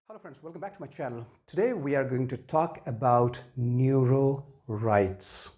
Hello friends, welcome back to my channel. Today we are going to talk about neuro-rights.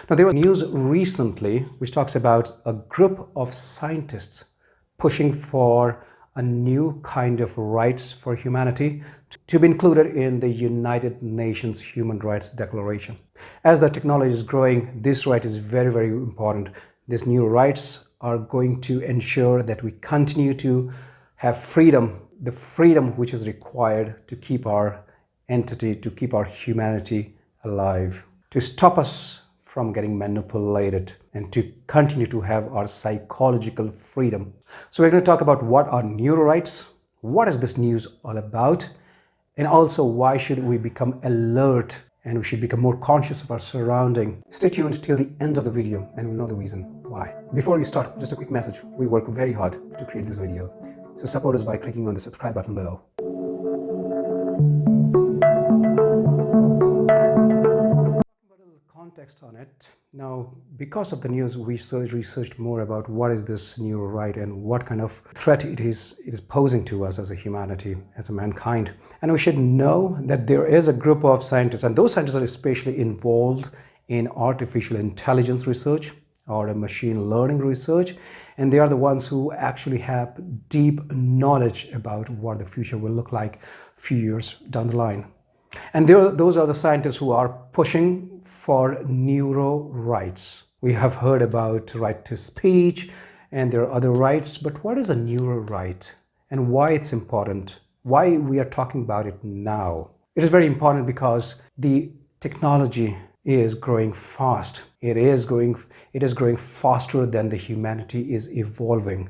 Now there was news recently which talks about a group of scientists pushing for a new kind of rights for humanity to be included in the United Nations Human Rights Declaration. As the technology is growing, this right is very, very important. These new rights are going to ensure that we continue to have freedom, the freedom which is required to keep our entity, to keep our humanity alive, to stop us from getting manipulated, and to continue to have our psychological freedom. So we're going to talk about what are neuro-rights, what is this news all about, and also why should we become alert and we should become more conscious of our surrounding. Stay tuned till the end of the video and we'll know the reason why. Before we start, just a quick message. We work very hard to create this video. So support us by clicking on the subscribe button below. Put a little context on it. Now, because of the news, we researched more about what is this new right and what kind of threat it is posing to us as a humanity, as a mankind. And we should know that there is a group of scientists, and those scientists are especially involved in artificial intelligence research or machine learning research, and they are the ones who actually have deep knowledge about what the future will look like a few years down the line. And those are the scientists who are pushing for neuro-rights. We have heard about right to speech, and there are other rights, but what is a neuro-right and why it's important? Why we are talking about it now? It is very important because the technology is growing fast. It is growing faster than the humanity is evolving.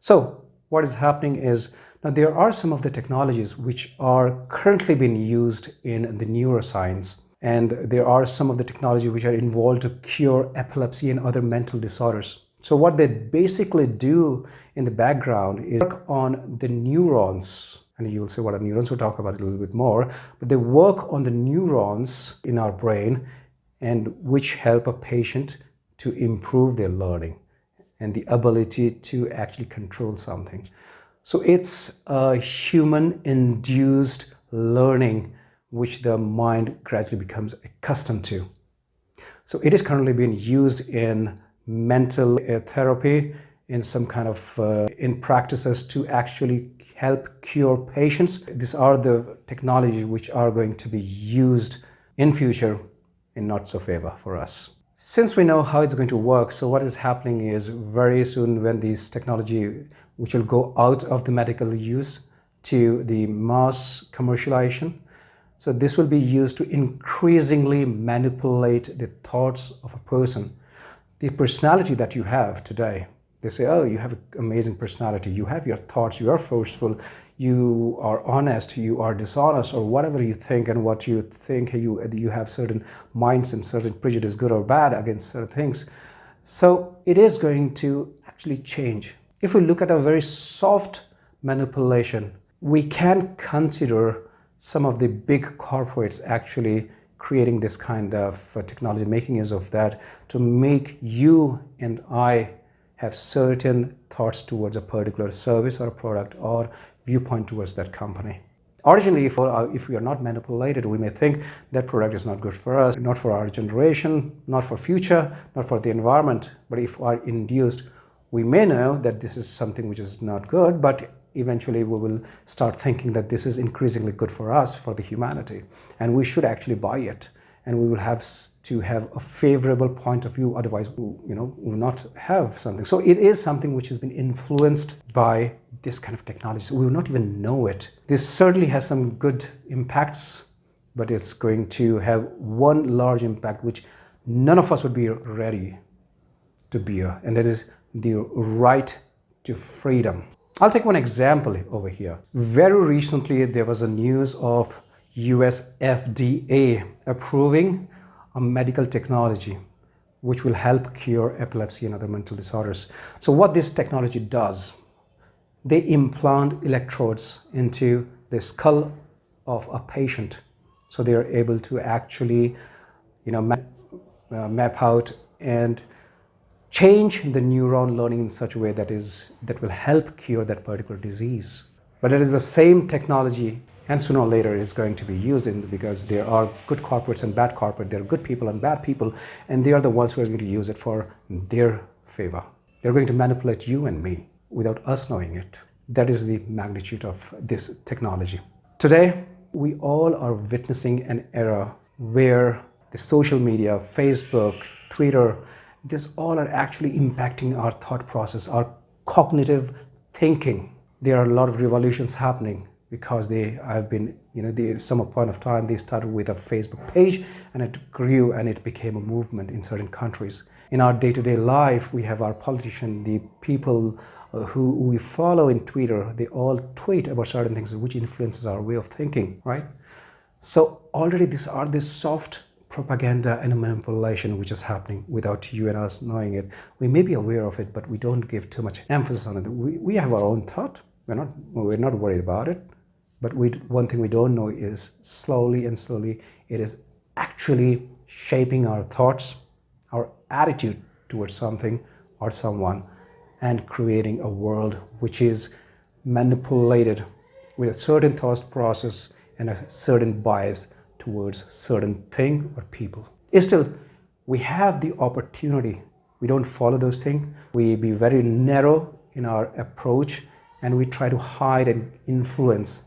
So what is happening is, now there are some of the technologies which are currently being used in the neuroscience, and there are some of the technology which are involved to cure epilepsy and other mental disorders. So what they basically do in the background is work on the neurons, and you will see what are neurons, we'll talk about it a little bit more, but they work on the neurons in our brain and which help a patient to improve their learning and the ability to actually control something. So it's a human-induced learning which the mind gradually becomes accustomed to. So it is currently being used in mental therapy, in some kind of in practices to actually help cure patients. These are the technologies which are going to be used in future in not so favor for us. Since we know how it's going to work, so what is happening is very soon when these technology which will go out of the medical use to the mass commercialization, so this will be used to increasingly manipulate the thoughts of a person. The personality that you have today, they say, oh, you have an amazing personality, you have your thoughts, you are forceful, you are honest, you are dishonest, or whatever you think, and what you think, you have certain minds and certain prejudice, good or bad, against certain things. So it is going to actually change. If we look at a very soft manipulation, we can consider some of the big corporates actually creating this kind of technology, making use of that to make you and I have certain thoughts towards a particular service or a product or viewpoint towards that company. Originally, if we are not manipulated, we may think that product is not good for us, not for our generation, not for future, not for the environment. But if we are induced, we may know that this is something which is not good, but eventually we will start thinking that this is increasingly good for us, for the humanity, and we should actually buy it. And we will have to have a favorable point of view, otherwise we will not have something. So it is something which has been influenced by this kind of technology. So we will not even know it. This certainly has some good impacts, but it's going to have one large impact which none of us would be ready to bear, and that is the right to freedom. I'll take one example over here. Very recently, there was a news of US FDA approving a medical technology which will help cure epilepsy and other mental disorders. So what this technology does, they implant electrodes into the skull of a patient. So they are able to actually map out and change the neuron learning in such a way that will help cure that particular disease. But it is the same technology And sooner or later it's going to be used because there are good corporates and bad corporate, there are good people and bad people, and they are the ones who are going to use it for their favor. They're going to manipulate you and me without us knowing it. That is the magnitude of this technology. Today, we all are witnessing an era where the social media, Facebook, Twitter, this all are actually impacting our thought process, our cognitive thinking. There are a lot of revolutions happening because they have been, some point of time they started with a Facebook page and it grew and it became a movement in certain countries. In our day-to-day life, we have our politicians, the people who we follow in Twitter, they all tweet about certain things which influences our way of thinking, right? So already these are this soft propaganda and manipulation which is happening without you and us knowing it. We may be aware of it, but we don't give too much emphasis on it. We have our own thought. We're not worried about it. But one thing we don't know is slowly it is actually shaping our thoughts, our attitude towards something or someone, and creating a world which is manipulated with a certain thought process and a certain bias towards certain thing or people. Still, we have the opportunity. We don't follow those things. We be very narrow in our approach, and we try to hide and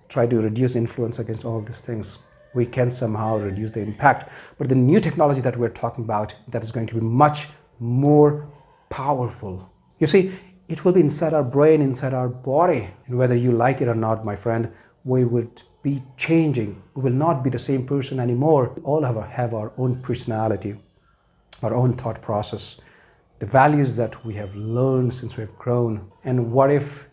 try to reduce influence against all these things. We can somehow reduce the impact. But the new technology that we're talking about, that is going to be much more powerful. You see, it will be inside our brain, inside our body. And whether you like it or not, my friend, we would be changing. We will not be the same person anymore. We all have our own personality, our own thought process, the values that we have learned since we've grown. And what if,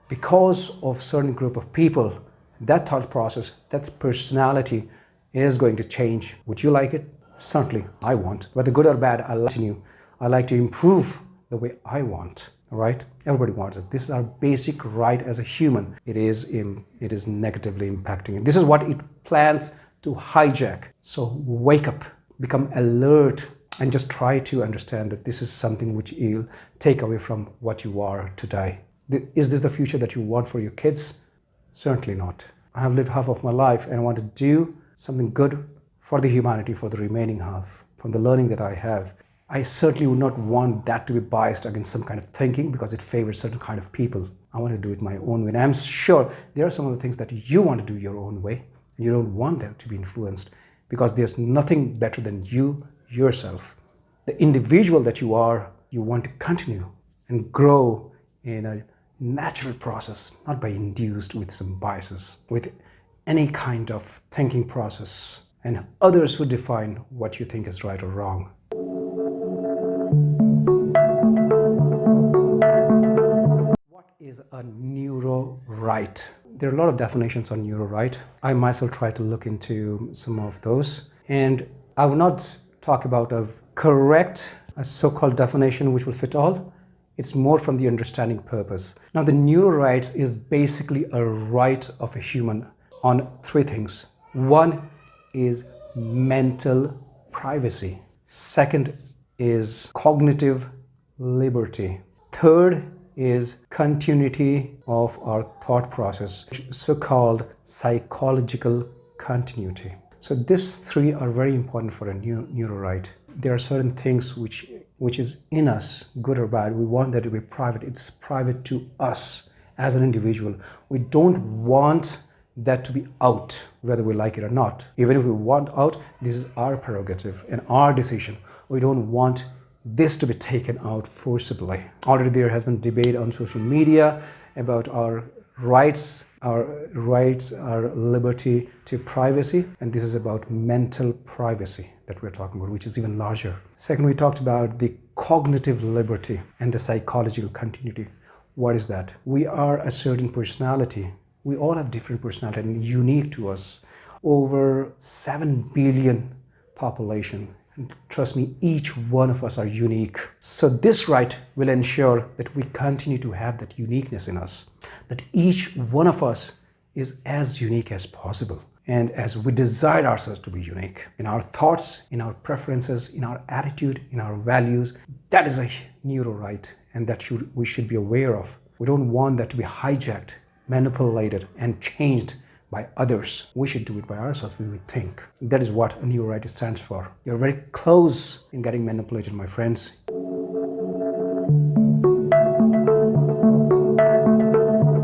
because of certain group of people, that thought process, that personality is going to change? Would you like it? Certainly, I want. Whether good or bad, I like to improve the way I want. All right? Everybody wants it. This is our basic right as a human. It is negatively impacting it. This is what it plans to hijack. So wake up, become alert, and just try to understand that this is something which you'll take away from what you are today. Is this the future that you want for your kids? Certainly not. I have lived half of my life and I want to do something good for the humanity for the remaining half. From the learning that I have, I certainly would not want that to be biased against some kind of thinking because it favors certain kind of people. I want to do it my own way. And I'm sure there are some of the things that you want to do your own way and you don't want them to be influenced because there's nothing better than you yourself. The individual that you are, you want to continue and grow in a natural process, not by induced with some biases, with any kind of thinking process and others who define what you think is right or wrong. What is a neuro-right? There are a lot of definitions on neuro-right. I myself try to look into some of those, and I will not talk about a correct, a so-called definition which will fit all. It's more from the understanding purpose. Now, the neuro-rights is basically a right of a human on three things. One is mental privacy. Second is cognitive liberty. Third is continuity of our thought process, so-called psychological continuity. So these three are very important for a neuro-right. There are certain things which is in us, good or bad. We want that to be private. It's private to us as an individual. We don't want that to be out, whether we like it or not. Even if we want out, this is our prerogative and our decision. We don't want this to be taken out forcibly. Already there has been debate on social media about our rights, our liberty to privacy, and this is about mental privacy that we're talking about, which is even larger. Second, we talked about the cognitive liberty and the psychological continuity. What is that? We are a certain personality. We all have different personality and unique to us. Over 7 billion population. And trust me, each one of us are unique. So this right will ensure that we continue to have that uniqueness in us, that each one of us is as unique as possible. And as we desire ourselves to be unique in our thoughts, in our preferences, in our attitude, in our values, that is a neuro-right, and that we should be aware of. We don't want that to be hijacked, manipulated, and changed by others. We should do it by ourselves, we would think. That is what a neuro-right stands for. You're very close in getting manipulated, my friends.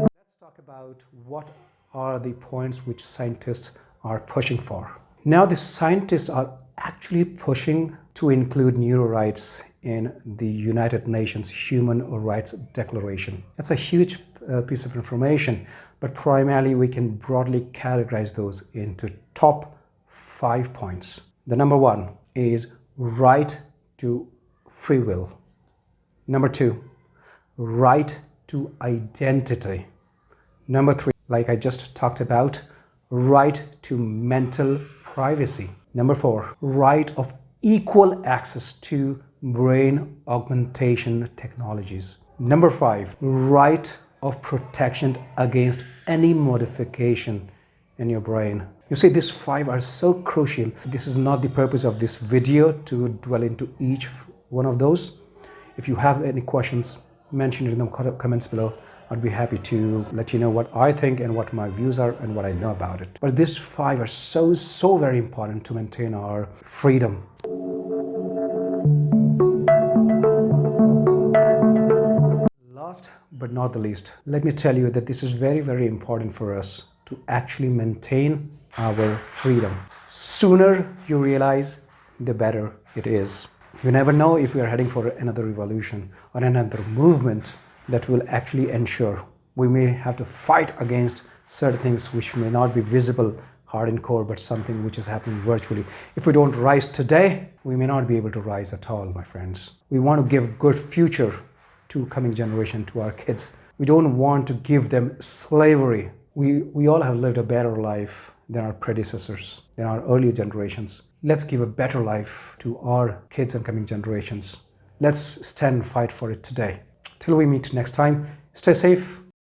Let's talk about what are the points which scientists are pushing for. Now, the scientists are actually pushing to include neuro-rights in the United Nations Human Rights Declaration. That's a huge piece of information, but primarily we can broadly categorize those into top 5 points. The number 1 is right to free will. Number 2, right to identity. Number 3, like I just talked about, right to mental privacy. Number 4, right of equal access to brain augmentation technologies. Number 5, right of protection against any modification in your brain. You see, these 5 are so crucial. This is not the purpose of this video to dwell into each one of those. If you have any questions, mention it in the comments below. I'd be happy to let you know what I think and what my views are and what I know about it. But these 5 are so very important to maintain our freedom. Last but not the least, let me tell you that this is very important for us to actually maintain our freedom. Sooner you realize, the better it is. You never know if we are heading for another revolution or another movement that will actually ensure we may have to fight against certain things which may not be visible hard and core, but something which is happening virtually. If we don't rise today, we may not be able to rise at all, my friends. We want to give good future to coming generation, to our kids. We don't want to give them slavery. We all have lived a better life than our predecessors, than our earlier generations. Let's give a better life to our kids and coming generations. Let's stand and fight for it today. Till we meet next time, stay safe,